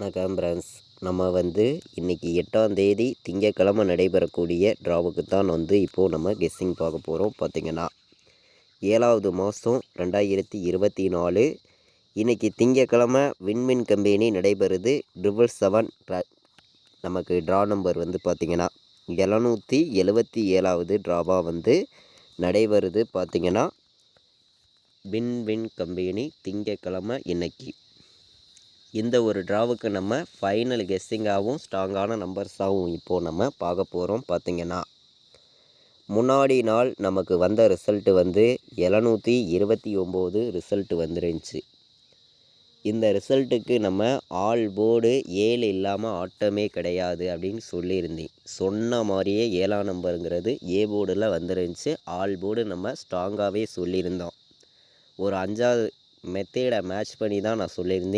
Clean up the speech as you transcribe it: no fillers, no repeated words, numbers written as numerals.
வணக்கம் ஃப்ரெண்ட்ஸ். நம்ம இன்றைக்கி 8ஆம் தேதி திங்கட்கிழமை நடைபெறக்கூடிய ட்ராவுக்கு தான் இப்போது நம்ம கெஸ்ஸிங் பார்க்க போகிறோம். பார்த்திங்கன்னா 7வது மாதம் 2024 இன்றைக்கி திங்கட்கிழமை விண்மின் கம்பெனி நடைபெறுது. 777 நமக்கு ட்ரா நம்பர் பார்த்திங்கன்னா 777வது ட்ராவாக நடைபெறுது. பார்த்திங்கன்னா விண்மின் கம்பெனி திங்கட்கிழமை இன்னைக்கு இந்த ஒரு ட்ராவுக்கு நம்ம ஃபைனல் கெஸ்ஸிங்காகவும் ஸ்ட்ராங்கான நம்பர்ஸாகவும் இப்போது நம்ம பார்க்க போகிறோம். பார்த்திங்கன்னா முன்னாடி நாள் நமக்கு வந்த ரிசல்ட்டு 729 ரிசல்ட்டு வந்துருந்துச்சு. இந்த ரிசல்ட்டுக்கு நம்ம ஆல் போர்டு 7 இல்லாமல் ஆட்டமே கிடையாது அப்படின்னு சொல்லியிருந்தேன். சொன்ன மாதிரியே 7ஆம் நம்பருங்கிறது ஏ போர்டில் வந்துருந்துச்சு. ஆல் போர்டு நம்ம ஸ்ட்ராங்காகவே சொல்லியிருந்தோம். ஒரு 5வது மெத்தேடை மேட்ச் பண்ணி தான் நான் சொல்லியிருந்தேன்.